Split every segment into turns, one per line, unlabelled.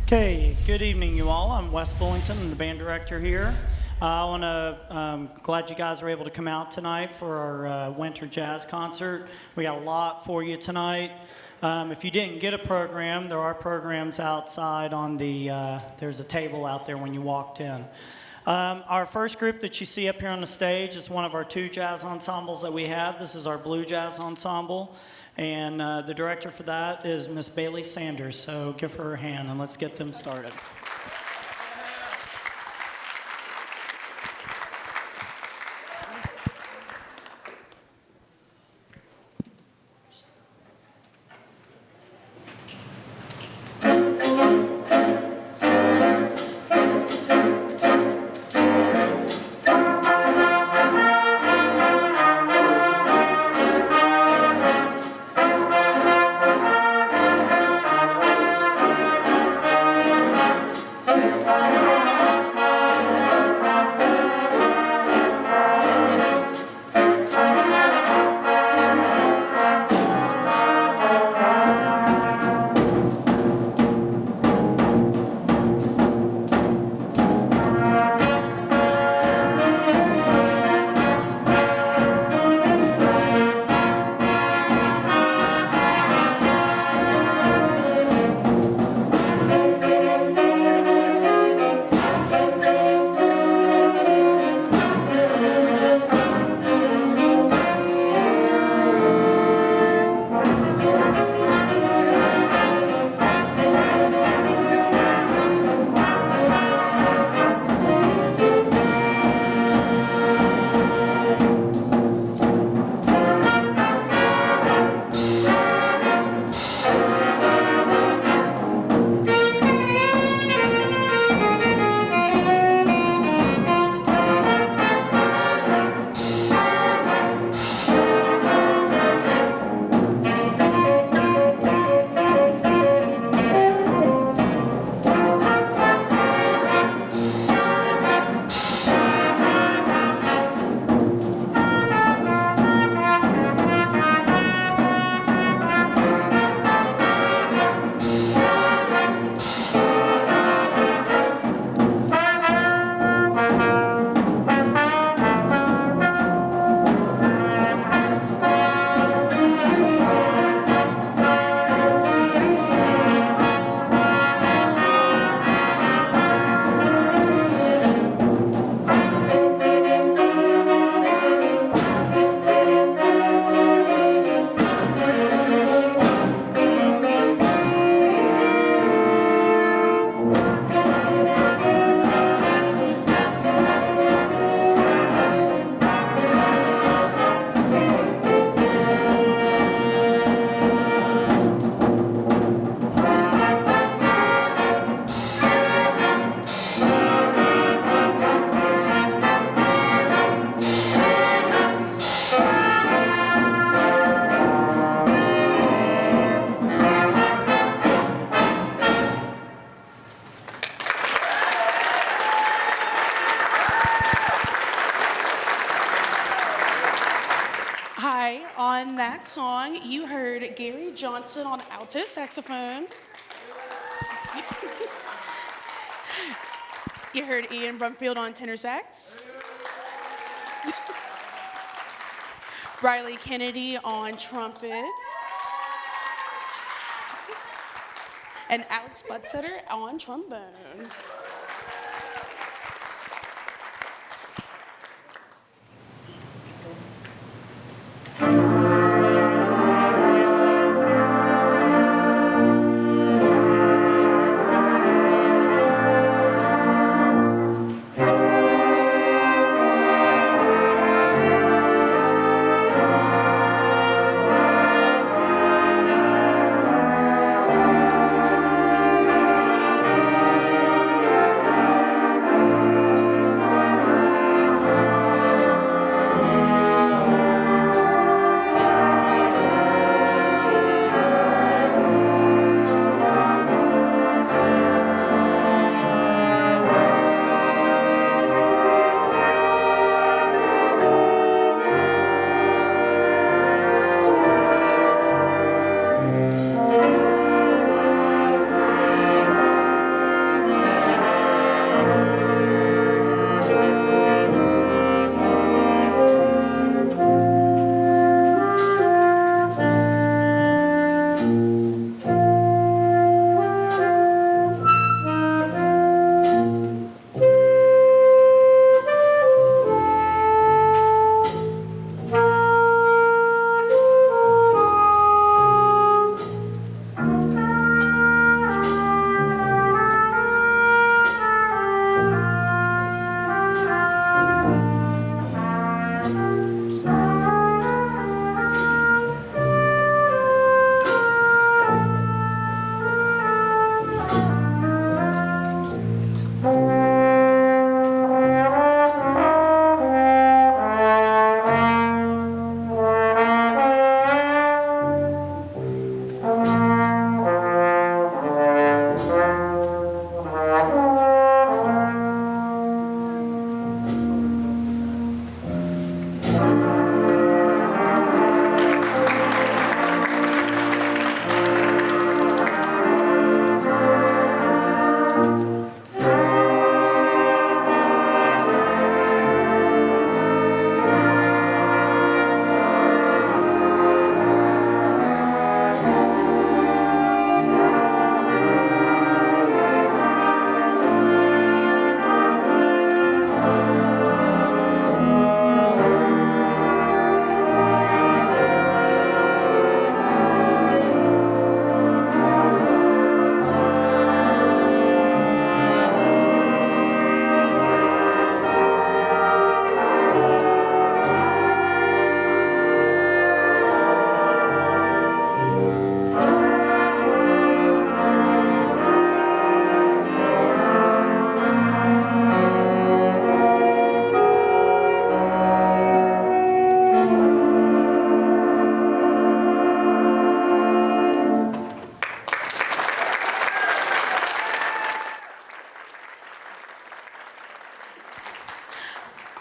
Okay, good evening, you all. I'm Wes Bullington, I'm the band director here. Glad you guys were able to come out tonight for our winter jazz concert. We got a lot for you tonight. If you didn't get a program, there are programs outside on there's a table out there when you walked in. Our first group that you see up here on the stage is one of our two jazz ensembles that we have. This is our Blue Jazz Ensemble, and the director for that is Miss Bailey Sanders. So give her a hand and let's get them started.
On that song, you heard Gary Johnson on alto saxophone. You heard Ian Brumfield on tenor sax. Riley Kennedy on trumpet. And Alex Budsetter on trombone.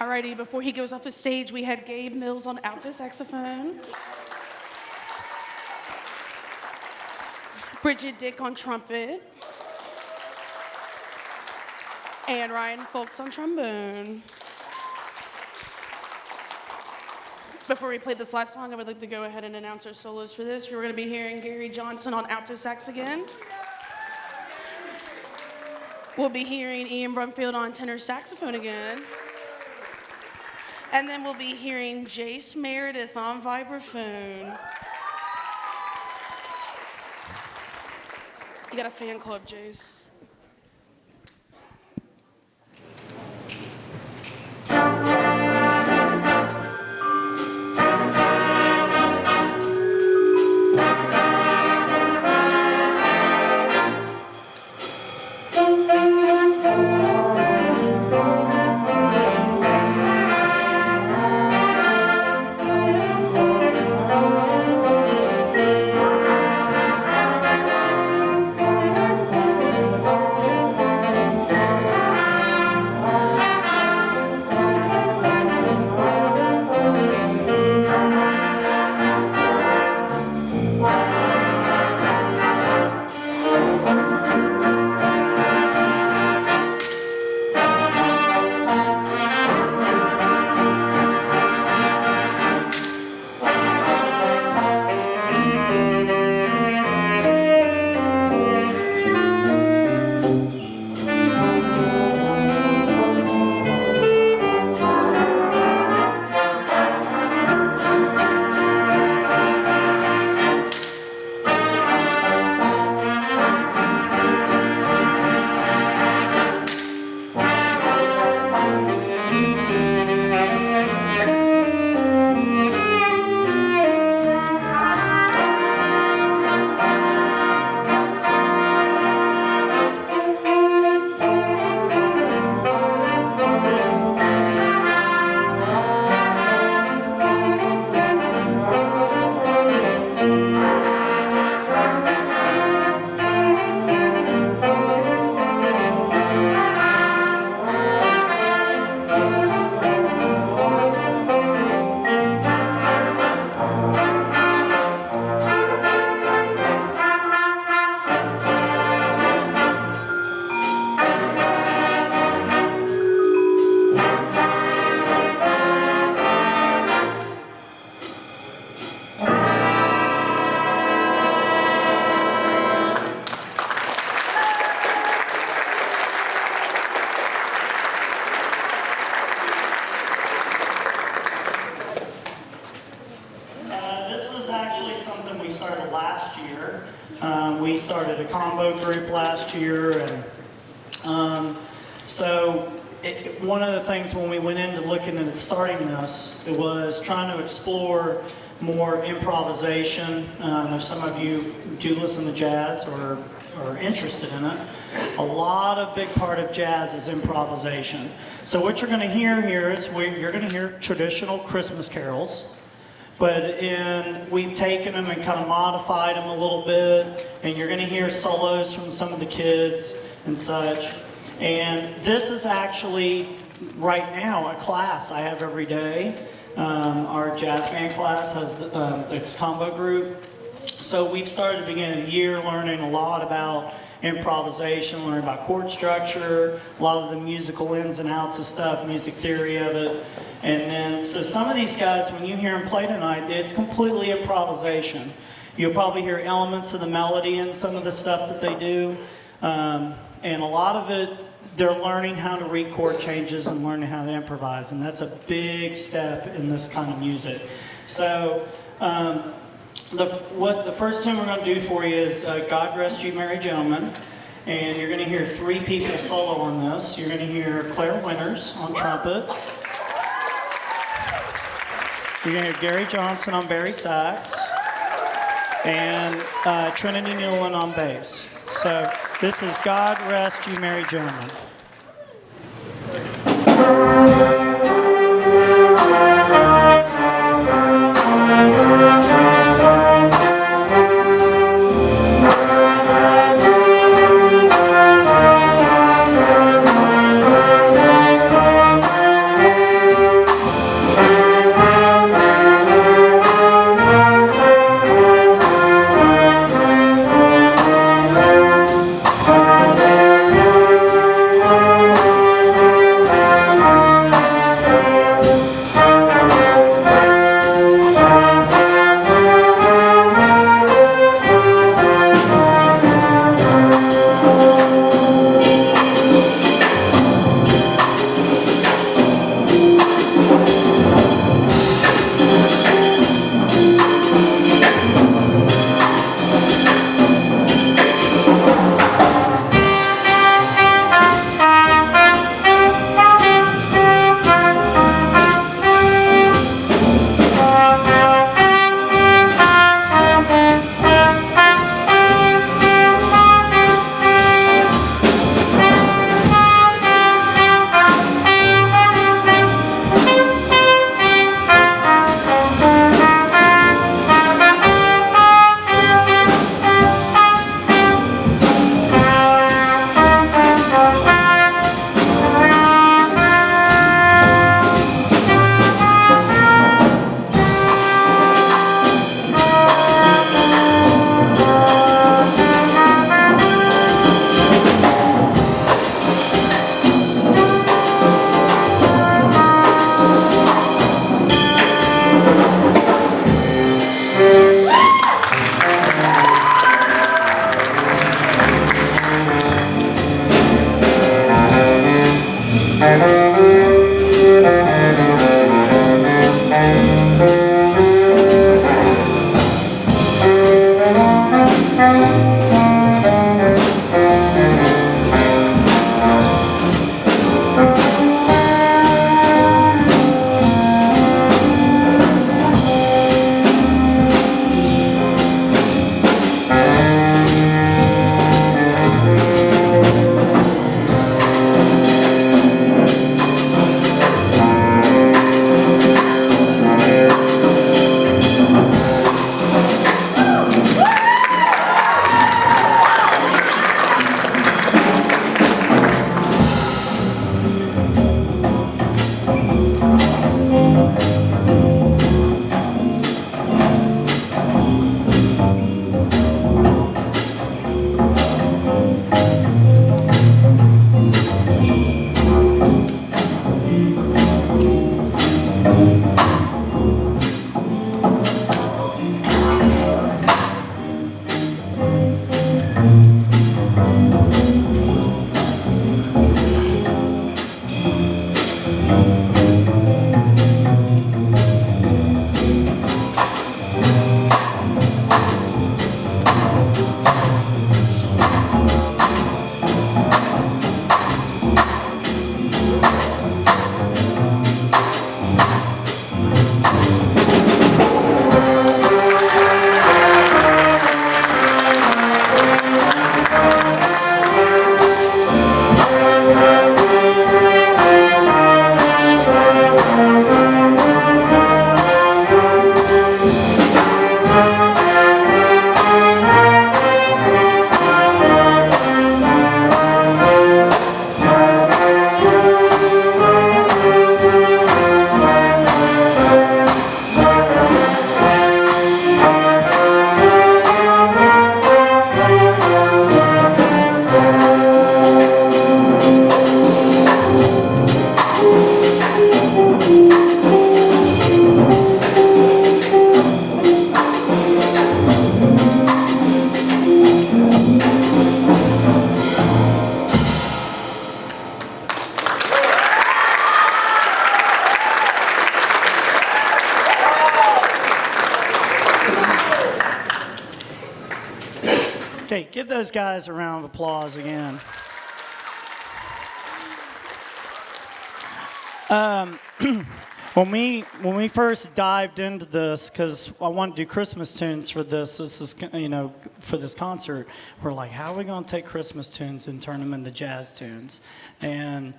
Alrighty, before he goes off the stage, we had Gabe Mills on alto saxophone. Bridget Dick on trumpet. And Ryan Folks on trombone. Before we play this last song, I would like to go ahead and announce our solos for this. We're going to be hearing Gary Johnson on alto sax again. We'll be hearing Ian Brumfield on tenor saxophone again. And then we'll be hearing Jace Meredith on vibraphone. You got a fan club, Jace.
We started a combo group last year, and one of the things when we went into looking at starting this, it was trying to explore more improvisation. If some of you do listen to jazz or are interested in it, a lot of big part of jazz is improvisation. So what you're going to hear here is you're going to hear traditional Christmas carols. But we've taken them and kind of modified them a little bit, and you're going to hear solos from some of the kids and such. And this is actually, right now, a class I have every day. Our jazz band class has its combo group. So we've started at the beginning of the year learning a lot about improvisation, learning about chord structure, a lot of the musical ins and outs of stuff, music theory of it. And then, so some of these guys, when you hear them play tonight, it's completely improvisation. You'll probably hear elements of the melody in some of the stuff that they do. And a lot of it, they're learning how to read chord changes and learning how to improvise. And that's a big step in this kind of music. So, the first tune we're going to do for you is God Rest You Merry Gentlemen. And you're going to hear three people solo on this. You're going to hear Claire Winters on trumpet. You're going to hear Gary Johnson on bari sax. And Trinity Newland on bass. So this is God Rest You Merry Gentlemen. Okay, give those guys a round of applause again. When we first dived into this, because I wanted to do Christmas tunes for this is, for this concert, we're like, how are we going to take Christmas tunes and turn them into jazz tunes? And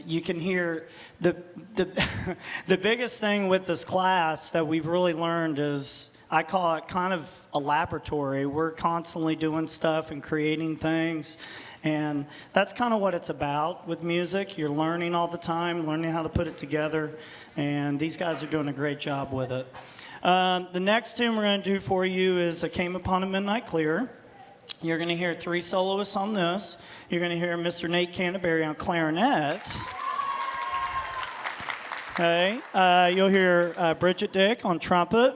you can hear the the biggest thing with this class that we've really learned is, I call it kind of a laboratory. We're constantly doing stuff and creating things. And that's kind of what it's about with music. You're learning all the time, learning how to put it together. And these guys are doing a great job with it. The next tune we're going to do for you is I Came Upon a Midnight Clear. You're going to hear 3 soloists on this. You're going to hear Mr. Nate Canterbury on clarinet. Okay. You'll hear Bridget Dick on trumpet.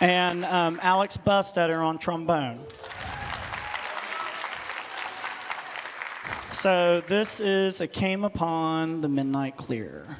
And Alex Bustetter on trombone. So this is I Came Upon the Midnight Clear.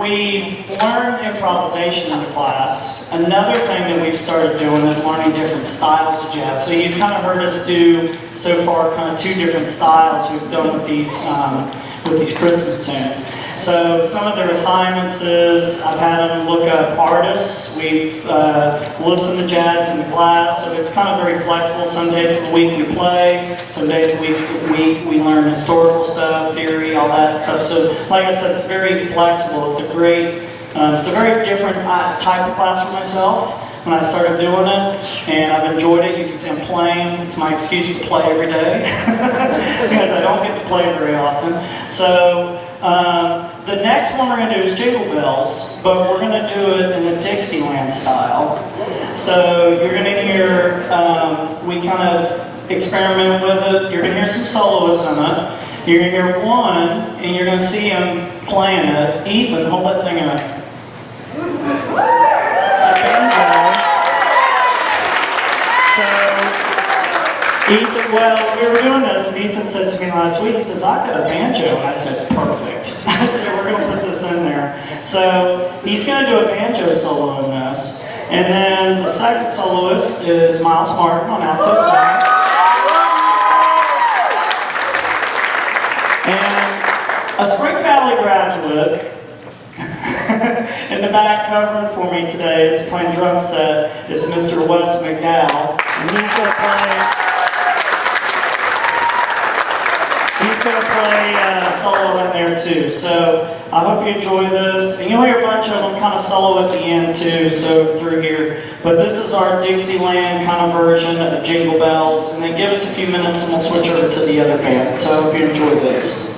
we've learned improvisation in the class. Another thing that we've started doing is learning different styles of jazz. So you've kind of heard us do so far kind of 2 different styles we've done with these Christmas tunes. So some of their assignments is I've had them look up artists. We've listened to jazz in the class, so it's kind of very flexible. Some days of the week we play, some days of the week we learn historical stuff, theory, all that stuff. So like I said, it's very flexible. It's a very different type of class for myself when I started doing it, and I've enjoyed it. You can see I'm playing. It's my excuse to play every day because I don't get to play very often. So the next one we're going to do is Jingle Bells, but we're going to do it in the Dixieland style. So you're going to hear, we kind of experiment with it. You're going to hear some soloists in it. You're going to hear one, and you're going to see him playing it. Ethan, hold that thing up. Ethan, well, we were doing this, and Ethan said to me last week, he says, I've got a banjo. And I said, perfect. I said, we're going to put this in there. So he's going to do a banjo solo in this. And then the second soloist is Miles Martin on alto sax. And a Spring Valley graduate in the back covering for me today is playing drum set is Mr. Wes McDowell. And he's going to play solo in there too. So I hope you enjoy this. And you'll hear a bunch of them kind of solo at the end too, so through here. But this is our Dixieland kind of version of Jingle Bells. And then give us a few minutes and we'll switch over to the other band. So I hope you enjoy this.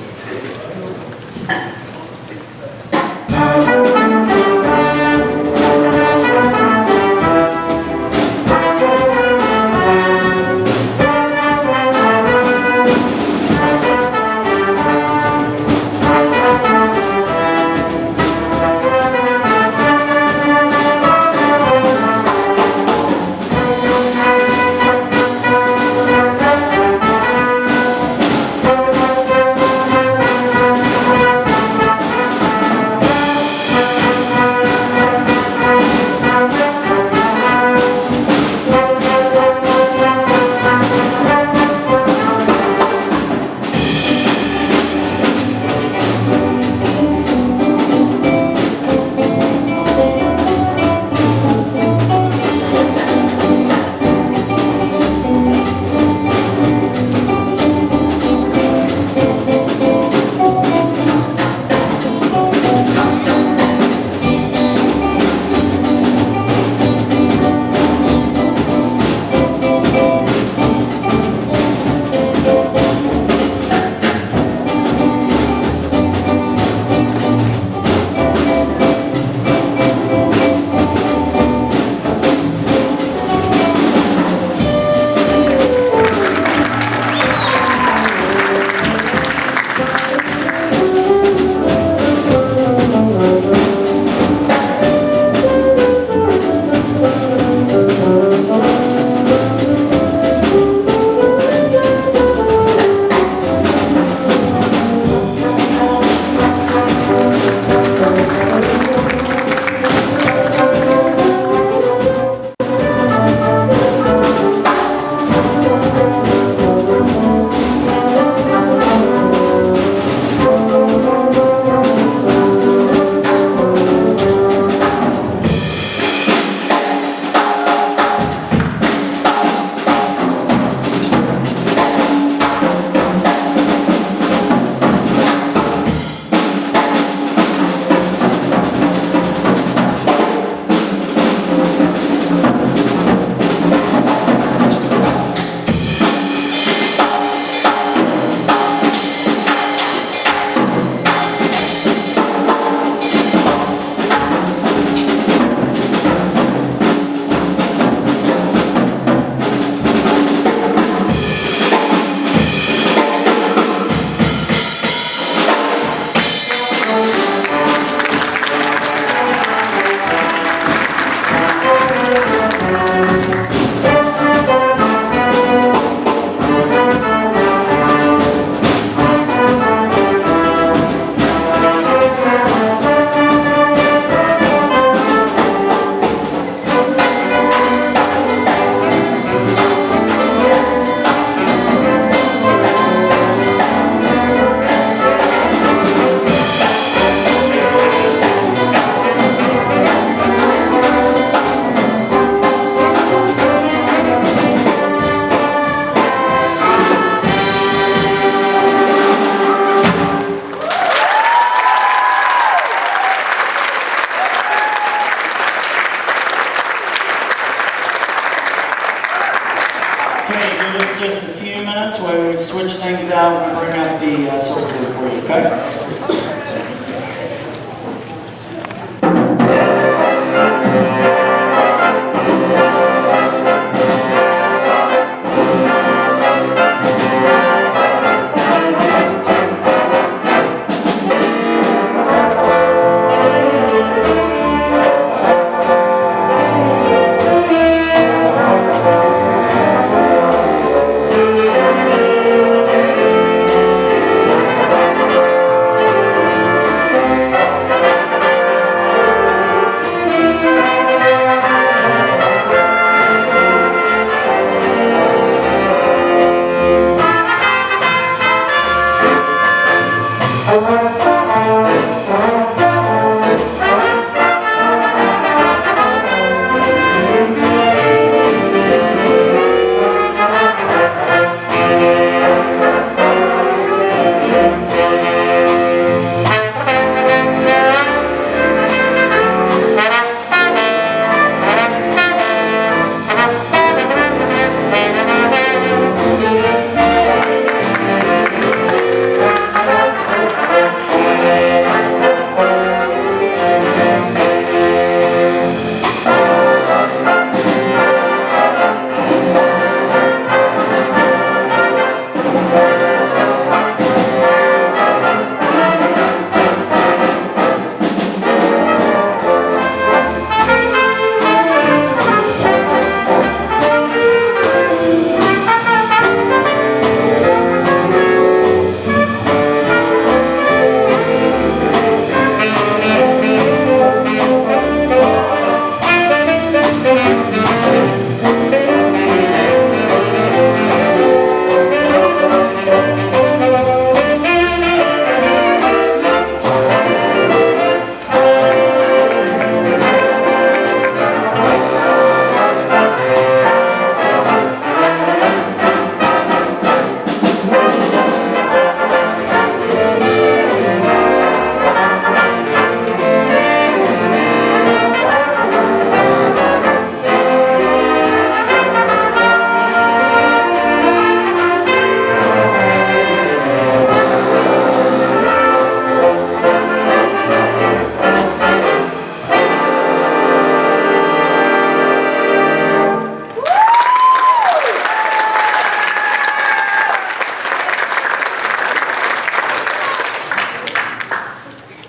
switch things out and bring out the silver group for you, okay?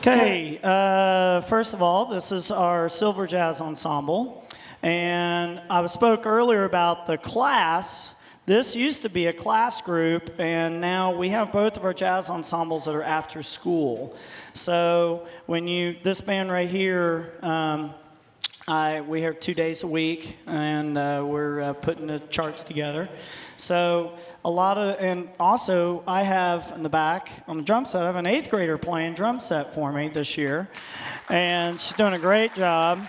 Okay, first of all, this is our Silver Jazz Ensemble. And I spoke earlier about the class. This used to be a class group, and now we have both of our jazz ensembles that are after school. So this band right here, we have 2 days a week, and we're putting the charts together. So and also I have in the back on the drum set, I have an 8th grader playing drum set for me this year, and she's doing a great job.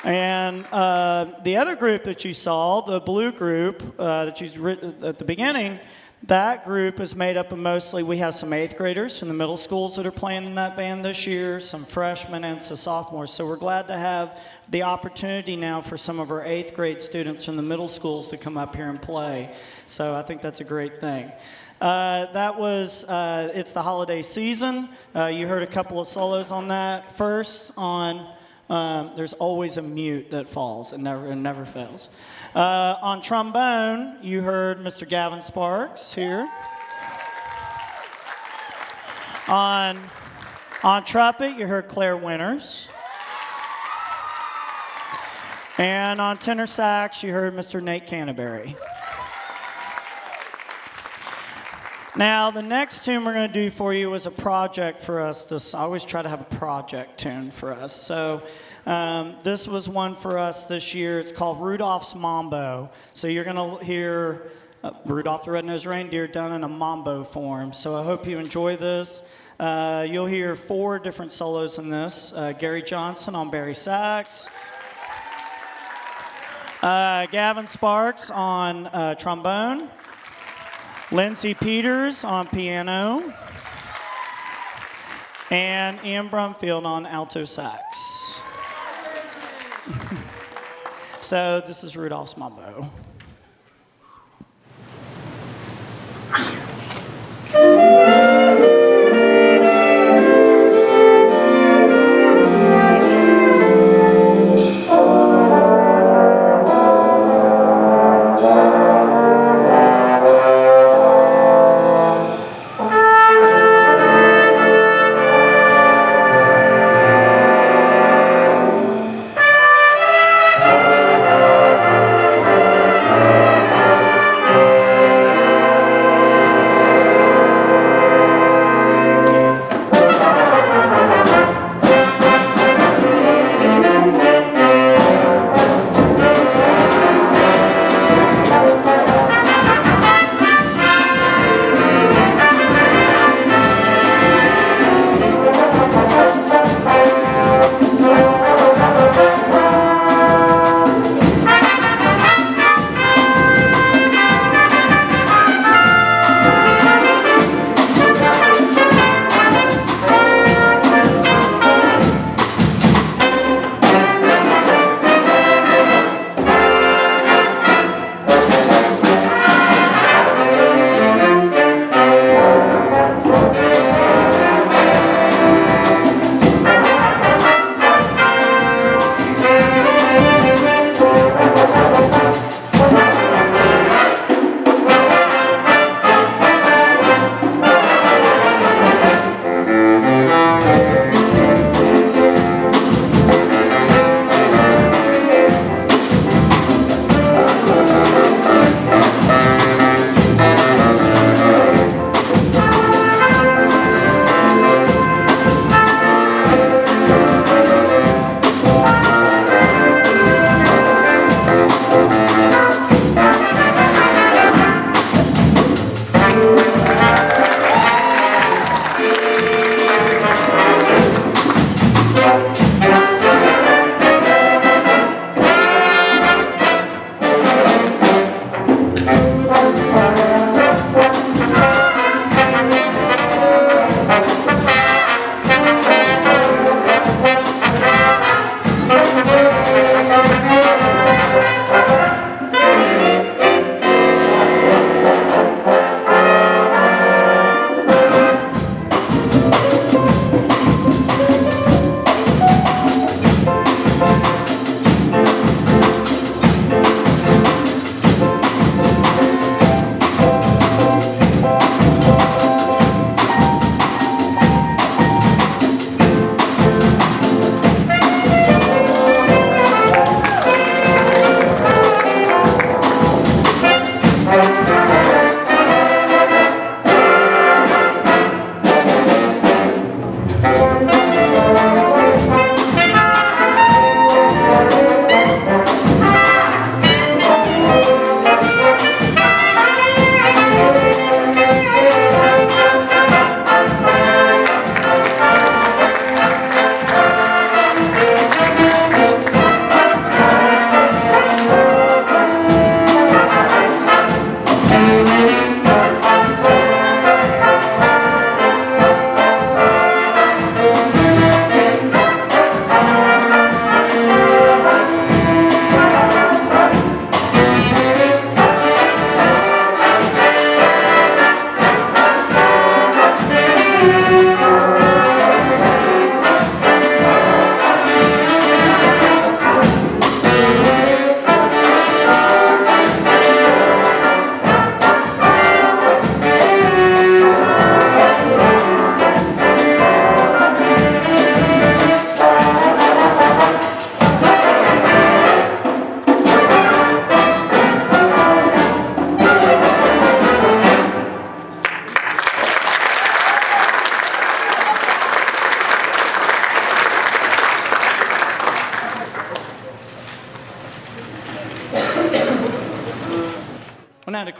And the other group that you saw, the blue group that you written at the beginning, that group is made up of we have some 8th graders from the middle schools that are playing in that band this year, some freshmen and some sophomores. So we're glad to have the opportunity now for some of our 8th grade students from the middle schools to come up here and play. So I think that's a great thing. It's the holiday season. You heard a couple of solos on that. First on, there's always a mute that falls and never fails. On trombone, you heard Mr. Gavin Sparks here. On trumpet, you heard Claire Winters. And on tenor sax, you heard Mr. Nate Canterbury. Now, the next tune we're going to do for you was a project for us. I always try to have a project tune for us. So this was one for us this year. It's called Rudolph's Mambo. So you're going to hear Rudolph the Red-Nosed Reindeer done in a mambo form. So I hope you enjoy this. You'll hear 4 different solos in this. Gary Johnson on bari sax. Gavin Sparks on trombone. Lindsay Peters on piano. And Ian Brumfield on alto sax. So this is Rudolph's Mambo.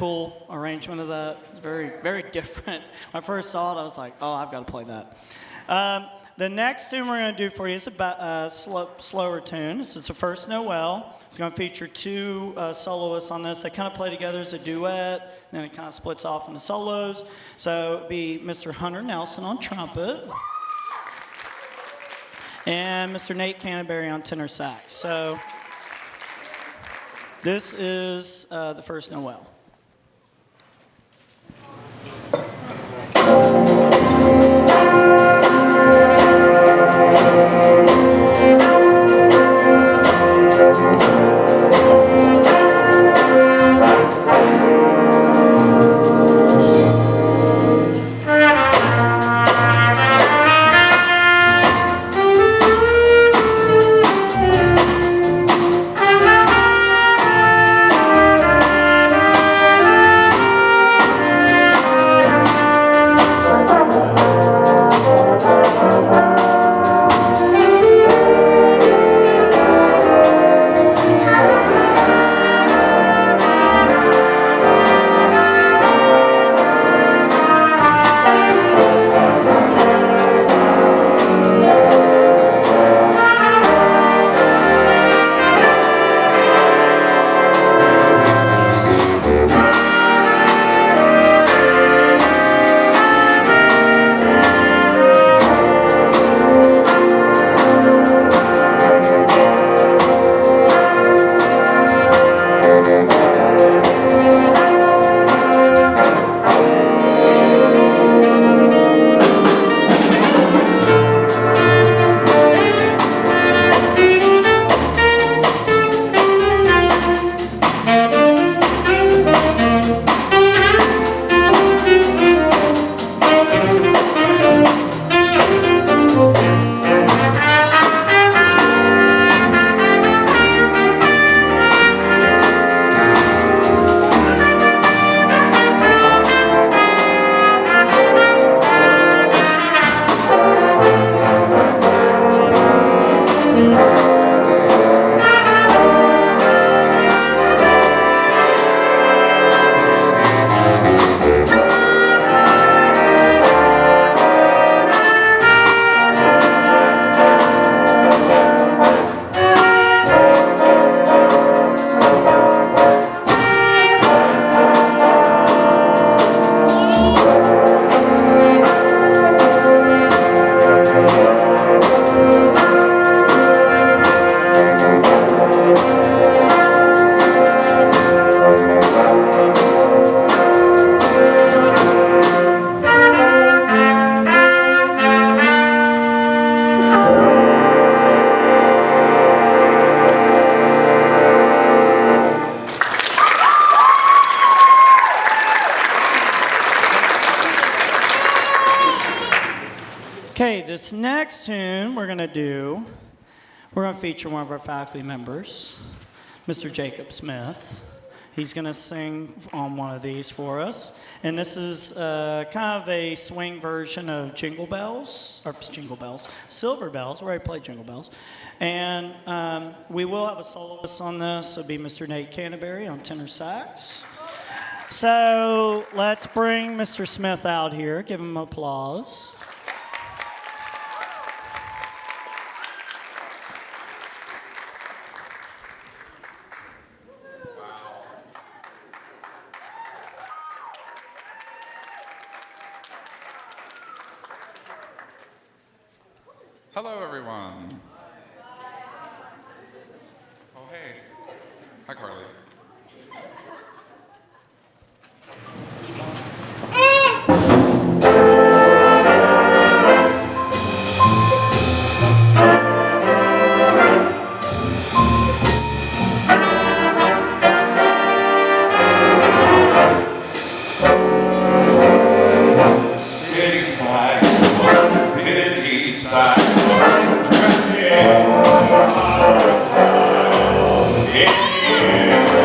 cool arrangement of that. It's very, very different. When I first saw it, I was like, oh, I've got to play that. The next tune we're going to do for you is a slower tune. This is the first Noel. It's going to feature two soloists on this. They kind of play together as a duet, then it kind of splits off into solos. So it'd be Mr. Hunter Nelson on trumpet and Mr. Nate Canterbury on tenor sax. So this is the first Noel. Okay, this next tune we're going to feature one of our faculty members, Mr. Jacob Smith. He's going to sing on one of these for us. And this is kind of a swing version of Jingle Bells, Silver Bells, where I play Jingle Bells. And we will have a soloist on this. It'll be Mr. Nate Canterbury on tenor sax. So let's bring Mr. Smith out here. Give him applause.
Hello, everyone. Oh, hey. Hi, Carly. City side, busy side. Yeah.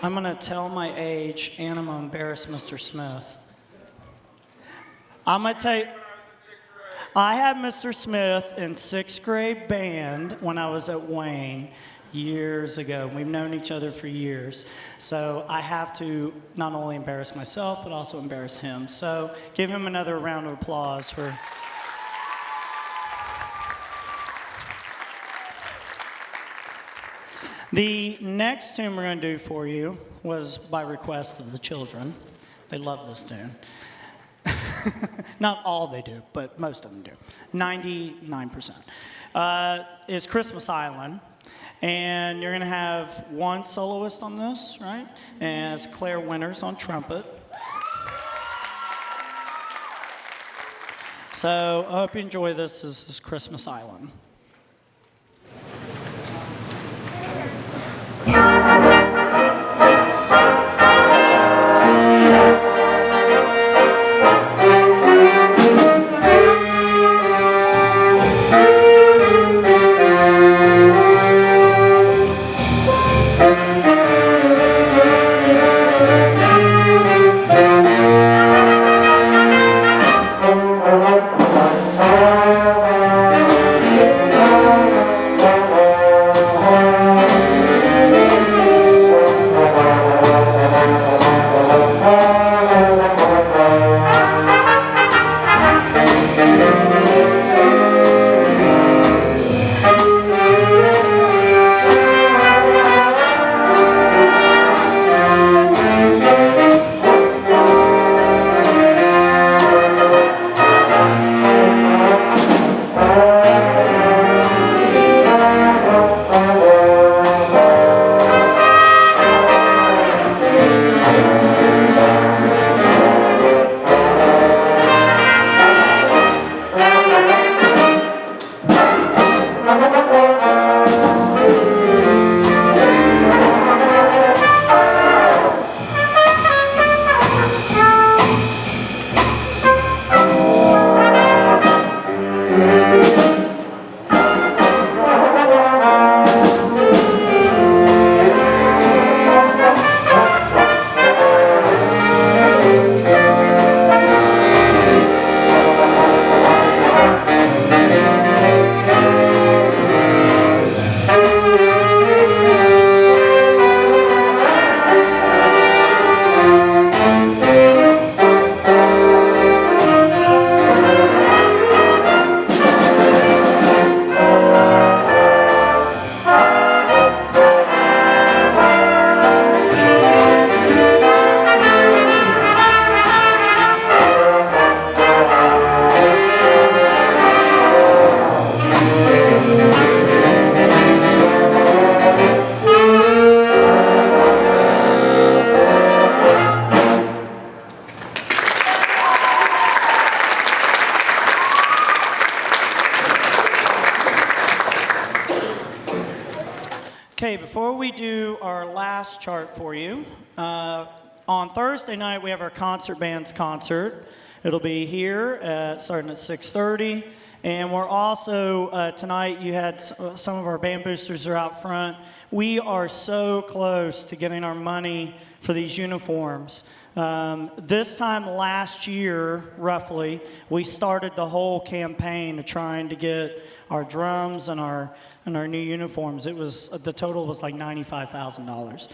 I'm going to tell my age, and I'm going to embarrass Mr. Smith. I'm going to tell you, I had Mr. Smith in sixth grade band when I was at Wayne years ago. We've known each other for years. So I have to not only embarrass myself, but also embarrass him. So give him another round of applause for... The next tune we're going to do for you was by request of the children. They love this tune. Not all they do, but most of them do. 99%. It's Christmas Island. And you're going to have one soloist on this, right? And it's Claire Winters on trumpet. So I hope you enjoy this. This is Christmas Island.
Thank you.
Okay, before we do our last chart for you, on Thursday night we have our concert band's concert. It'll be here starting at 6:30. And we're also, tonight you had some of our band boosters are out front. We are so close to getting our money for these uniforms. This time last year, roughly, we started the whole campaign of trying to get our drums and our new uniforms. The total was like $95,000.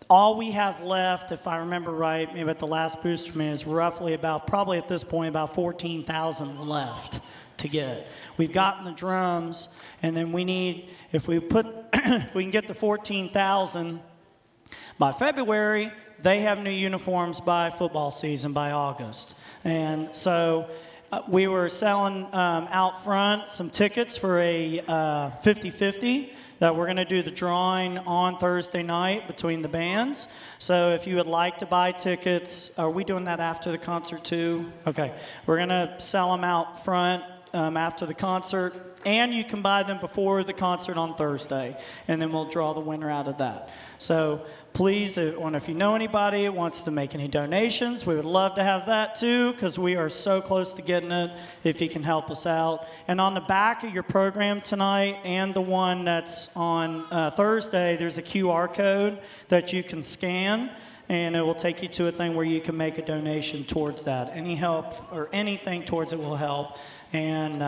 All we have left, if I remember right, maybe at the last booster meeting, is roughly probably at this point, about 14,000 left to get. We've gotten the drums, and then we need, if we can get the 14,000 by February, they have new uniforms by football season, by August. And so we were selling out front some tickets for a 50-50 that we're going to do the drawing on Thursday night between the bands. So if you would like to buy tickets, are we doing that after the concert too? Okay. We're going to sell them out front after the concert, and you can buy them before the concert on Thursday, and then we'll draw the winner out of that. So please, if you know anybody that wants to make any donations, we would love to have that too, because we are so close to getting it, if you can help us out. And on the back of your program tonight and the one that's on Thursday, there's a QR code that you can scan, and it will take you to a thing where you can make a donation towards that. Any help or anything towards it will help. And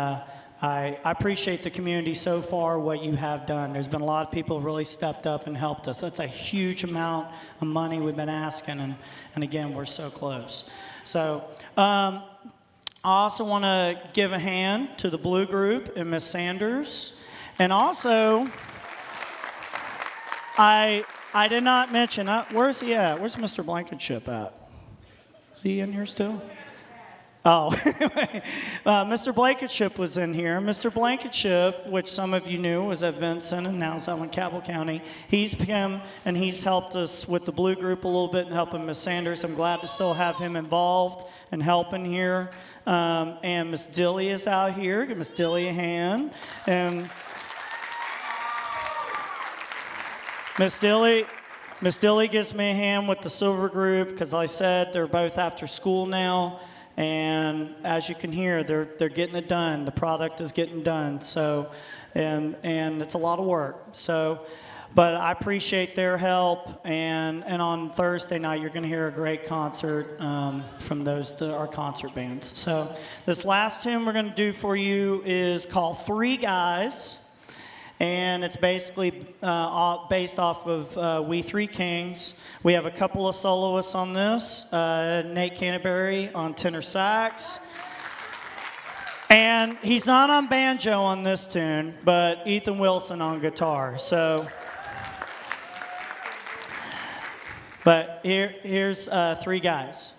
I appreciate the community so far, what you have done. There's been a lot of people who really stepped up and helped us. That's a huge amount of money we've been asking, and again, we're so close. So I also want to give a hand to the Blue Group and Miss Sanders. And also, I did not mention, where's he at? Where's Mr. Blankenship at? Is he in here still? Oh, Mr. Blankenship was in here. Mr. Blankenship, which some of you knew, was at Vincent and now is out in Cabell County. He's come and he's helped us with the Blue Group a little bit and helping Miss Sanders. I'm glad to still have him involved and helping here. And Miss Dilly is out here. Give Miss Dilly a hand. And Miss Dilly gives me a hand with the Silver Group because I said they're both after school now. And as you can hear, they're getting it done. The product is getting done. So, and it's a lot of work. So, but I appreciate their help. And on Thursday night, you're going to hear a great concert from our concert bands. So, this last tune we're going to do for you is called Three Guys. And it's basically based off of We Three Kings. We have a couple of soloists on this. Nate Canterbury on tenor sax. And he's not on banjo on this tune, but Ethan Wilson on guitar. So, but here's Three Guys.